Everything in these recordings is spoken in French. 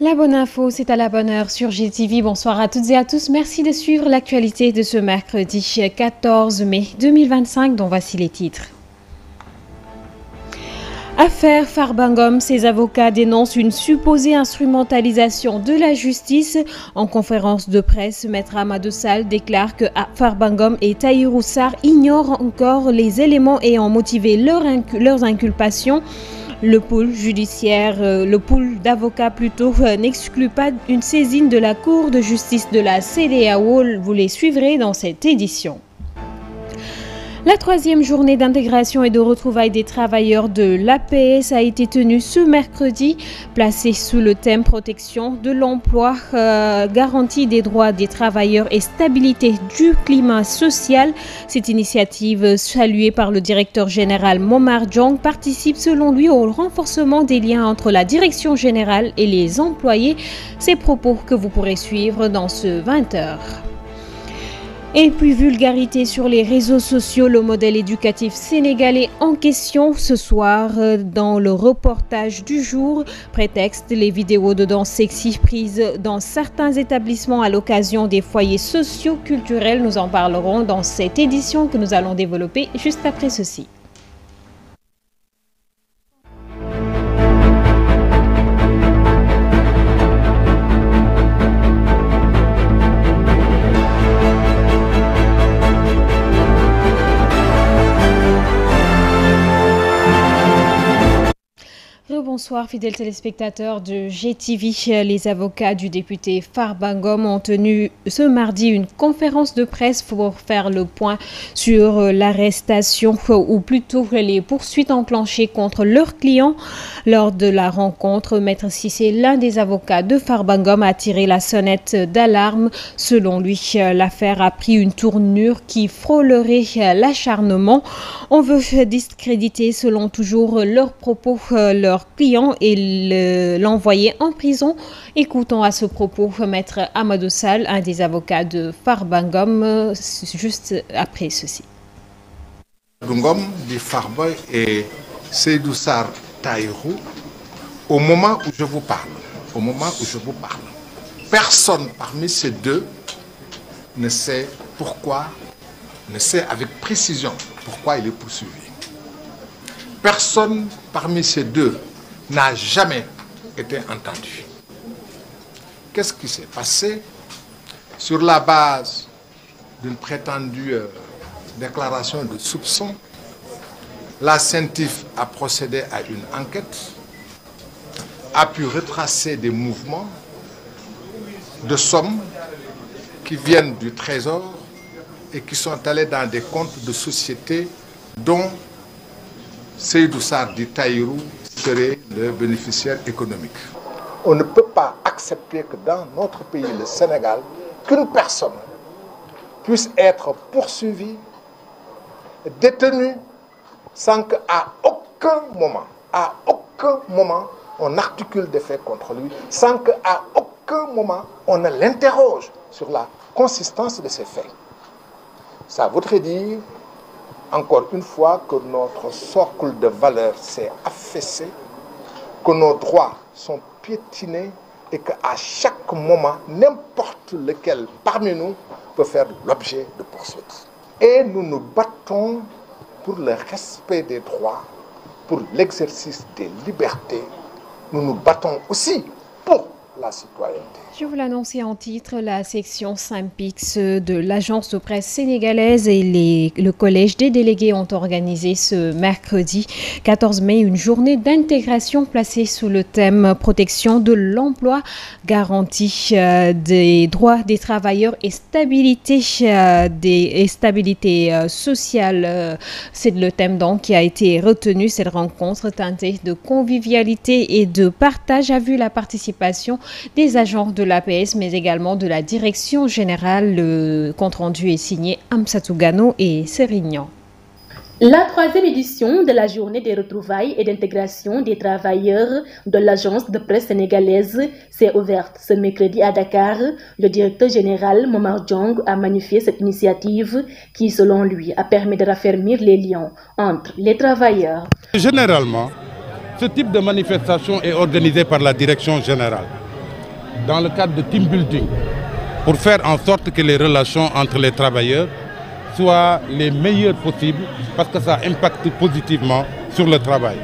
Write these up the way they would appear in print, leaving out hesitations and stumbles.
La bonne info, c'est à la bonne heure sur GTV. Bonsoir à toutes et à tous. Merci de suivre l'actualité de ce mercredi 14 mai 2025, dont voici les titres. Affaire Farba Ngom, ses avocats dénoncent une supposée instrumentalisation de la justice. En conférence de presse, Maître Amadou Sall déclare que Farba Ngom et Tahirou Sarr ignorent encore les éléments ayant motivé leurs inculpations. Le pôle d'avocats plutôt, n'exclut pas une saisine de la Cour de justice de la CEDEAO. Vous les suivrez dans cette édition. La troisième journée d'intégration et de retrouvailles des travailleurs de l'APS a été tenue ce mercredi, placée sous le thème protection de l'emploi, garantie des droits des travailleurs et stabilité du climat social. Cette initiative, saluée par le directeur général Momar Diong, participe selon lui au renforcement des liens entre la direction générale et les employés. Ces propos que vous pourrez suivre dans ce 20h. Et puis vulgarité sur les réseaux sociaux, le modèle éducatif sénégalais en question ce soir dans le reportage du jour. Prétexte, les vidéos de danse sexy prises dans certains établissements à l'occasion des foyers socio-culturels. Nous en parlerons dans cette édition que nous allons développer juste après ceci. Bonsoir fidèles téléspectateurs de GTV. Les avocats du député Farba Ngom ont tenu ce mardi une conférence de presse pour faire le point sur l'arrestation ou plutôt les poursuites enclenchées contre leurs clients. Lors de la rencontre, Maître Cissé, l'un des avocats de Farba Ngom, a tiré la sonnette d'alarme. Selon lui, l'affaire a pris une tournure qui frôlerait l'acharnement. On veut discréditer, selon toujours leurs propos, leurs client et l'envoyer en prison. Écoutons à ce propos Maître Amadou Sall, un des avocats de Farba Ngom, juste après ceci. Ngom dit Farba et Seydou Sarr Tahirou, au moment où je vous parle, personne parmi ces deux ne sait avec précision pourquoi il est poursuivi. Personne parmi ces deux n'a jamais été entendu. Qu'est-ce qui s'est passé? Sur la base d'une prétendue déclaration de soupçon, la CENTIF a procédé à une enquête, a pu retracer des mouvements de sommes qui viennent du Trésor et qui sont allés dans des comptes de sociétés dont Seydou Sarr dit Tahirou serait le bénéficiaire économique. On ne peut pas accepter que dans notre pays, le Sénégal, qu'une personne puisse être poursuivie, détenue, sans qu'à aucun moment, on articule des faits contre lui, sans qu'à aucun moment, on ne l'interroge sur la consistance de ces faits. Ça voudrait dire, encore une fois, que notre socle de valeurs s'est affaissé, que nos droits sont piétinés et qu'à chaque moment, n'importe lequel parmi nous peut faire l'objet de poursuites. Et nous nous battons pour le respect des droits, pour l'exercice des libertés. Nous nous battons aussi pour la citoyenneté. Je vous l'annonçais en titre, la section Saint-Pix de l'agence de presse sénégalaise et le collège des délégués ont organisé ce mercredi 14 mai une journée d'intégration placée sous le thème protection de l'emploi, garantie des droits des travailleurs et stabilité sociale. C'est le thème donc qui a été retenu. Cette rencontre teintée de convivialité et de partage a vu la participation des agents de l'APS, mais également de la direction générale. Le compte-rendu est signé Amsatou Gano et Sérignan. La troisième édition de la journée des retrouvailles et d'intégration des travailleurs de l'agence de presse sénégalaise s'est ouverte ce mercredi à Dakar. Le directeur général Momar Diong a magnifié cette initiative qui, selon lui, a permis de raffermir les liens entre les travailleurs. Généralement, ce type de manifestation est organisé par la direction générale. dans le cadre de team building pour faire en sorte que les relations entre les travailleurs soient les meilleures possibles parce que ça impacte positivement sur le travail.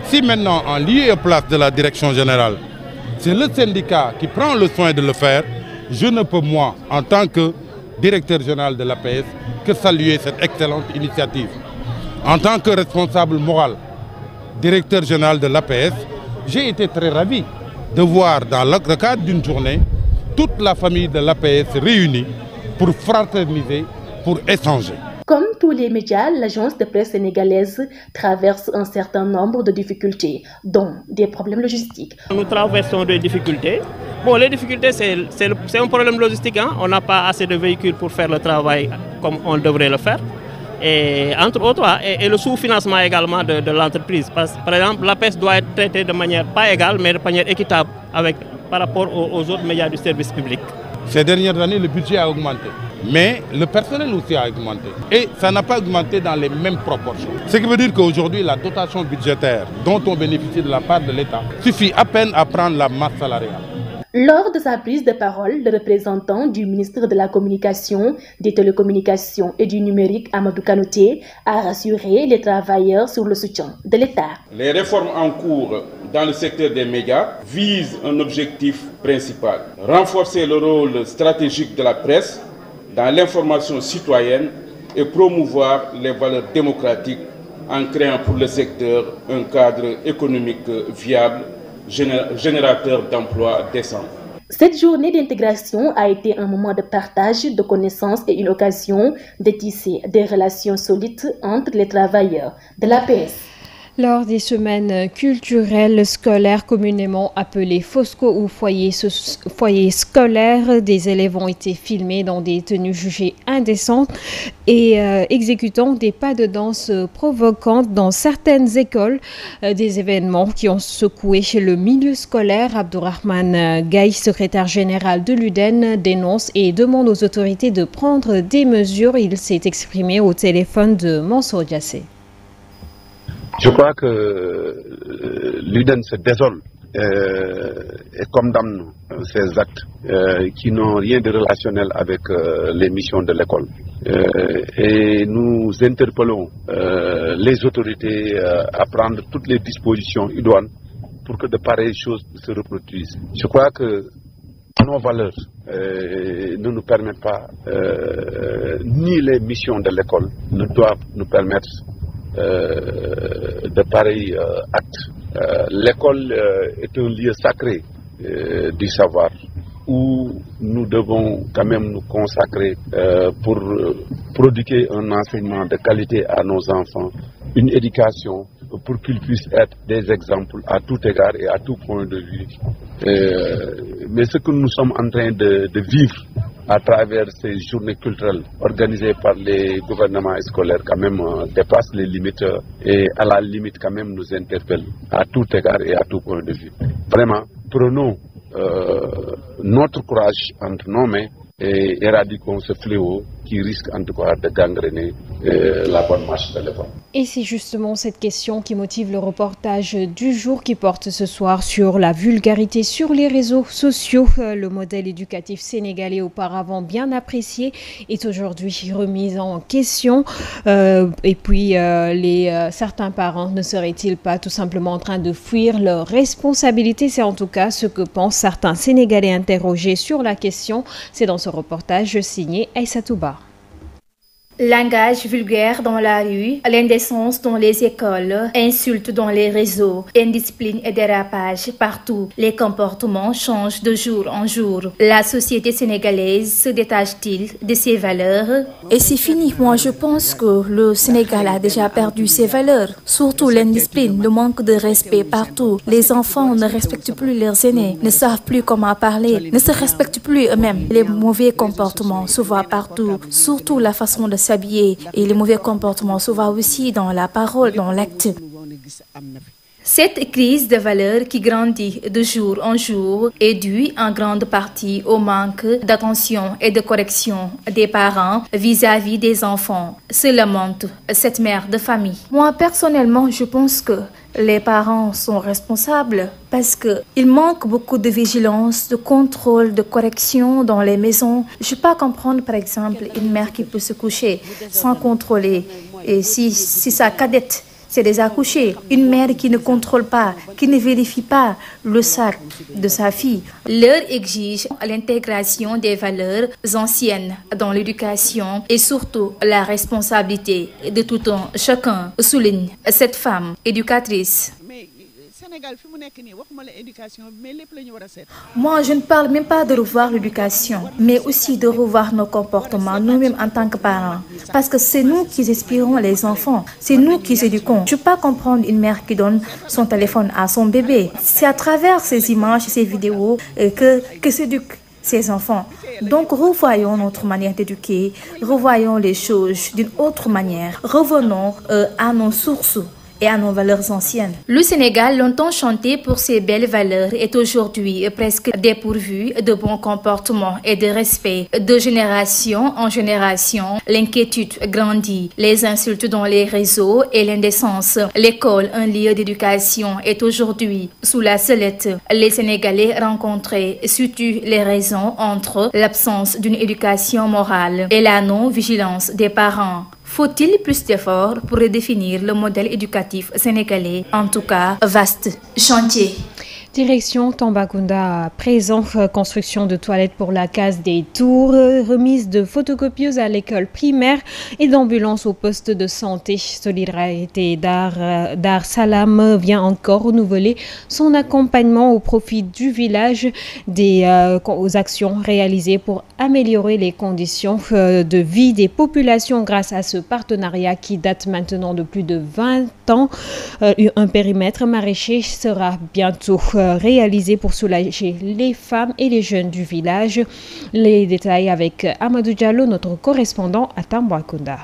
Si maintenant, en lieu et place de la direction générale, c'est le syndicat qui prend le soin de le faire, je ne peux, moi, en tant que directeur général de l'APS, que saluer cette excellente initiative. En tant que responsable moral, directeur général de l'APS, j'ai été très ravi de voir dans le cadre d'une journée toute la famille de l'APS réunie pour fraterniser, pour échanger. Comme tous les médias, l'agence de presse sénégalaise traverse un certain nombre de difficultés, dont des problèmes logistiques. Nous traversons des difficultés. Bon, les difficultés, c'est un problème logistique. Hein? On n'a pas assez de véhicules pour faire le travail comme on devrait le faire. Et entre autres, et le sous-financement également de l'entreprise. Par exemple, l'APS doit être traitée de manière pas égale, mais de manière équitable par rapport aux autres médias du service public. Ces dernières années, le budget a augmenté. Mais le personnel aussi a augmenté. Et ça n'a pas augmenté dans les mêmes proportions. Ce qui veut dire qu'aujourd'hui, la dotation budgétaire dont on bénéficie de la part de l'État suffit à peine à prendre la masse salariale. Lors de sa prise de parole, le représentant du ministre de la Communication, des Télécommunications et du Numérique, Amadou Kanouté, a rassuré les travailleurs sur le soutien de l'État. Les réformes en cours dans le secteur des médias visent un objectif principal: renforcer le rôle stratégique de la presse dans l'information citoyenne et promouvoir les valeurs démocratiques en créant pour le secteur un cadre économique viable, générateur d'emplois décents. Cette journée d'intégration a été un moment de partage, de connaissances et une occasion de tisser des relations solides entre les travailleurs de l'APS. Lors des semaines culturelles scolaires communément appelées FOSCO ou foyers scolaires, des élèves ont été filmés dans des tenues jugées indécentes et exécutant des pas de danse provocantes dans certaines écoles. Des événements qui ont secoué chez le milieu scolaire. Abdourahmane Gaye, secrétaire général de l'UDEN, dénonce et demande aux autorités de prendre des mesures. Il s'est exprimé au téléphone de Mansour Diassé. Je crois que l'UDEN se désole et condamne ces actes qui n'ont rien de relationnel avec les missions de l'école. Et nous interpellons les autorités à prendre toutes les dispositions idoines pour que de pareilles choses se reproduisent. Je crois que nos valeurs ne nous permettent pas, ni les missions de l'école ne doivent nous permettre de pareils actes. L'école est un lieu sacré du savoir où nous devons quand même nous consacrer pour prodiguer un enseignement de qualité à nos enfants, une éducation pour qu'ils puissent être des exemples à tout égard et à tout point de vue. Mais ce que nous sommes en train de vivre à travers ces journées culturelles organisées par les gouvernements scolaires quand même dépasse les limites et à la limite quand même nous interpelle à tout égard et à tout point de vue. Vraiment, prenons notre courage entre nos mains et éradiquons ce fléau qui risque en tout cas de gangréner la bonne marche de l'école. Et c'est justement cette question qui motive le reportage du jour qui porte ce soir sur la vulgarité sur les réseaux sociaux. Le modèle éducatif sénégalais auparavant bien apprécié est aujourd'hui remis en question. Et puis certains parents ne seraient-ils pas tout simplement en train de fuir leurs responsabilités? C'est en tout cas ce que pensent certains Sénégalais interrogés sur la question. C'est dans ce reportage signé Aïssatou Ba. Langage vulgaire dans la rue, l'indécence dans les écoles, insultes dans les réseaux, indiscipline et dérapage partout. Les comportements changent de jour en jour. La société sénégalaise se détache-t-il de ses valeurs? Et c'est fini. Moi, je pense que le Sénégal a déjà perdu ses valeurs. Surtout l'indiscipline, le manque de respect partout. Les enfants ne respectent plus leurs aînés, ne savent plus comment parler, ne se respectent plus eux-mêmes. Les mauvais comportements se voient partout, surtout la façon de s'habiller, et les mauvais comportements se voient aussi dans la parole, dans l'acte. Cette crise de valeurs qui grandit de jour en jour est due en grande partie au manque d'attention et de correction des parents vis-à-vis des enfants. Se lamente cette mère de famille. Moi, personnellement, je pense que Les parents sont responsables parce qu'il manque beaucoup de vigilance, de contrôle, de correction dans les maisons. Je ne peux pas comprendre, par exemple, une mère qui peut se coucher sans contrôler. Et si sa cadette s'est déjà couchée, une mère qui ne contrôle pas, qui ne vérifie pas le sac de sa fille. L'heure exige l'intégration des valeurs anciennes dans l'éducation et surtout la responsabilité de tout un chacun, souligne cette femme éducatrice. Moi, je ne parle même pas de revoir l'éducation, mais aussi de revoir nos comportements, nous-mêmes en tant que parents. Parce que c'est nous qui inspirons les enfants, c'est nous qui éduquons. Je ne peux pas comprendre une mère qui donne son téléphone à son bébé. C'est à travers ces images, ces vidéos que s'éduquent ces enfants. Donc, revoyons notre manière d'éduquer, revoyons les choses d'une autre manière. Revenons à nos sources et à nos valeurs anciennes. Le Sénégal, longtemps chanté pour ses belles valeurs, est aujourd'hui presque dépourvu de bons comportements et de respect. De génération en génération, l'inquiétude grandit, les insultes dans les réseaux et l'indécence. L'école, un lieu d'éducation, est aujourd'hui sous la sellette. Les Sénégalais rencontrés situent les raisons entre l'absence d'une éducation morale et la non-vigilance des parents. Faut-il plus d'efforts pour redéfinir le modèle éducatif sénégalais? En tout cas, vaste chantier. Direction Tambacounda, à présent, construction de toilettes pour la case des Tours, remise de photocopieuses à l'école primaire et d'ambulances au poste de santé. Solidarité Dar Salam vient encore renouveler son accompagnement au profit du village aux actions réalisées pour améliorer les conditions de vie des populations grâce à ce partenariat qui date maintenant de plus de 20 ans. Un périmètre maraîcher sera bientôt réalisé pour soulager les femmes et les jeunes du village. Les détails avec Amadou Diallo, notre correspondant à Tambacounda.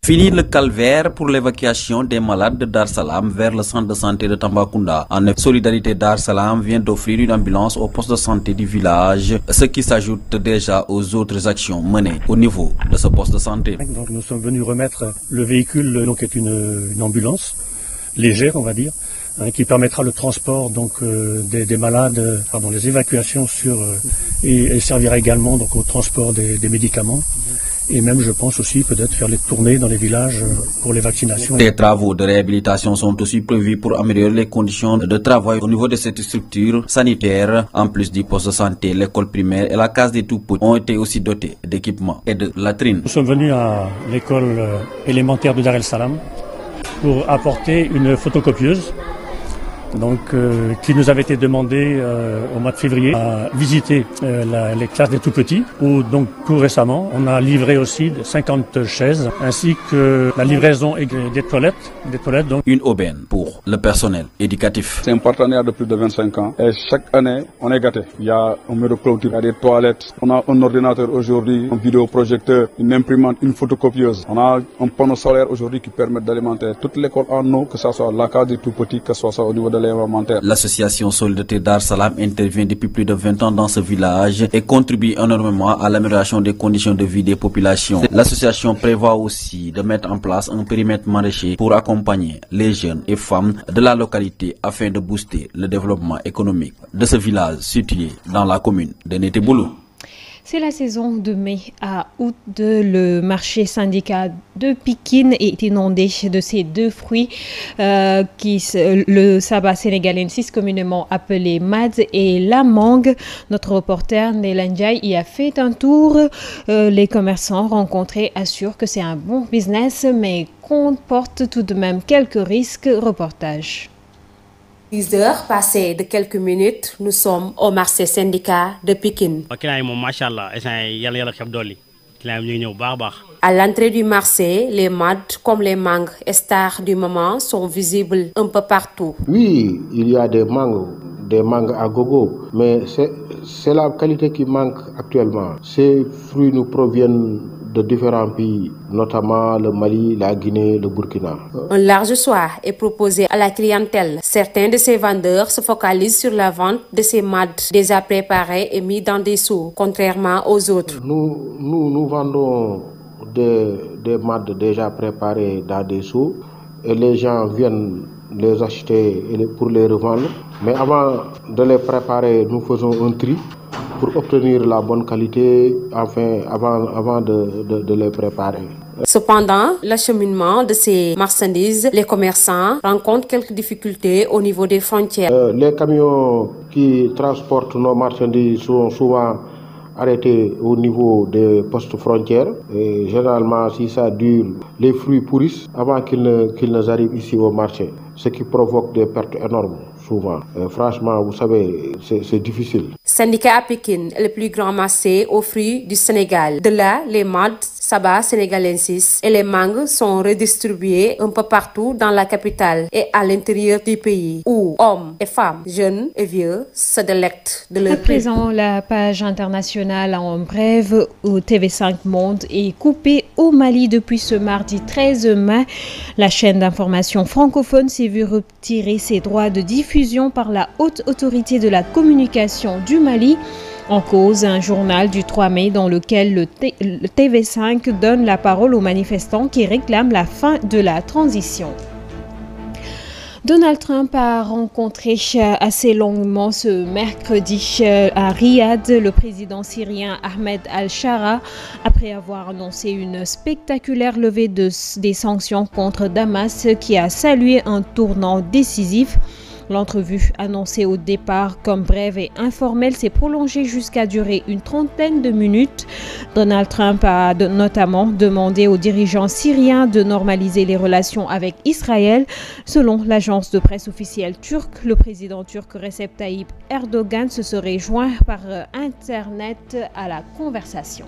Fini le calvaire pour l'évacuation des malades de Dar Salam vers le centre de santé de Tambacounda. En effet, Solidarité Dar Salam vient d'offrir une ambulance au poste de santé du village, ce qui s'ajoute déjà aux autres actions menées au niveau de ce poste de santé. Donc nous sommes venus remettre le véhicule, donc est une ambulance légère, on va dire, qui permettra le transport donc des malades, les évacuations et servira également donc au transport des médicaments. Et même, je pense aussi, peut-être faire les tournées dans les villages pour les vaccinations. Des travaux de réhabilitation sont aussi prévus pour améliorer les conditions de travail au niveau de cette structure sanitaire. En plus du poste de santé, l'école primaire et la case des tout-petits ont été aussi dotés d'équipements et de latrines. Nous sommes venus à l'école élémentaire de Dar el Salam pour apporter une photocopieuse. Qui nous avait été demandé au mois de février à visiter les classes des tout-petits, où donc tout récemment on a livré aussi 50 chaises ainsi que la livraison des toilettes donc. Une aubaine pour le personnel éducatif. C'est un partenaire de plus de 25 ans et chaque année on est gâté. Il y a un mur de clôture, il y a des toilettes, on a un ordinateur aujourd'hui, un vidéoprojecteur, une imprimante, une photocopieuse. On a un panneau solaire aujourd'hui qui permet d'alimenter toute l'école en eau, que ce soit la case des tout-petits, que ce soit au niveau de L'association Solidarité Dar Salam intervient depuis plus de 20 ans dans ce village et contribue énormément à l'amélioration des conditions de vie des populations. L'association prévoit aussi de mettre en place un périmètre maraîcher pour accompagner les jeunes et femmes de la localité afin de booster le développement économique de ce village situé dans la commune de Neteboulou. C'est la saison de mai à août. Le marché syndicat de Pikine est inondé de ces deux fruits le sabbat sénégalensis communément appelé Mads et la mangue. Notre reporter Néla Ndiaye y a fait un tour. Les commerçants rencontrés assurent que c'est un bon business mais comporte tout de même quelques risques. Reportage. 10 heures passées de quelques minutes, nous sommes au marché syndicat de Pikine. À l'entrée du marché, les mads comme les mangues stars du moment sont visibles un peu partout. Oui, il y a des mangues à gogo, mais c'est la qualité qui manque actuellement. Ces fruits nous proviennent de différents pays, notamment le Mali, la Guinée, le Burkina. Un large choix est proposé à la clientèle. Certains de ces vendeurs se focalisent sur la vente de ces mads déjà préparés et mis dans des seaux, contrairement aux autres. Nous vendons des mads déjà préparés dans des seaux et les gens viennent les acheter pour les revendre. Mais avant de les préparer, nous faisons un tri pour obtenir la bonne qualité, enfin, avant de les préparer. Cependant, l'acheminement de ces marchandises, les commerçants rencontrent quelques difficultés au niveau des frontières. Les camions qui transportent nos marchandises sont souvent arrêtés au niveau des postes frontières. Et généralement, si ça dure, les fruits pourrissent avant qu'ils ne arrivent ici au marché, ce qui provoque des pertes énormes. Souvent. Franchement, vous savez, c'est difficile. Syndicat à Pékin est le plus grand marché aux fruits du Sénégal. De là, les MAD, Sabah sénégalensis et les mangues sont redistribués un peu partout dans la capitale et à l'intérieur du pays, où hommes et femmes, jeunes et vieux, se délectent de leur prix. À présent, la page internationale en brève au TV5 Monde est coupée au Mali depuis ce mardi 13 mai. La chaîne d'information francophone s'est vue retirer ses droits de diffusion par la haute autorité de la communication du Mali. En cause, un journal du 3 mai dans lequel le TV5 donne la parole aux manifestants qui réclament la fin de la transition. Donald Trump a rencontré assez longuement ce mercredi à Riyad le président syrien Ahmed al-Shara après avoir annoncé une spectaculaire levée des sanctions contre Damas qui a salué un tournant décisif. L'entrevue, annoncée au départ comme brève et informelle, s'est prolongée jusqu'à durer une trentaine de minutes. Donald Trump a notamment demandé aux dirigeants syriens de normaliser les relations avec Israël. Selon l'agence de presse officielle turque, le président turc Recep Tayyip Erdogan se serait joint par Internet à la conversation.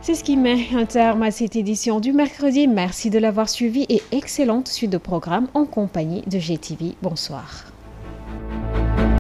C'est ce qui met un terme à cette édition du mercredi. Merci de l'avoir suivi et excellente suite de programme en compagnie de GTV. Bonsoir.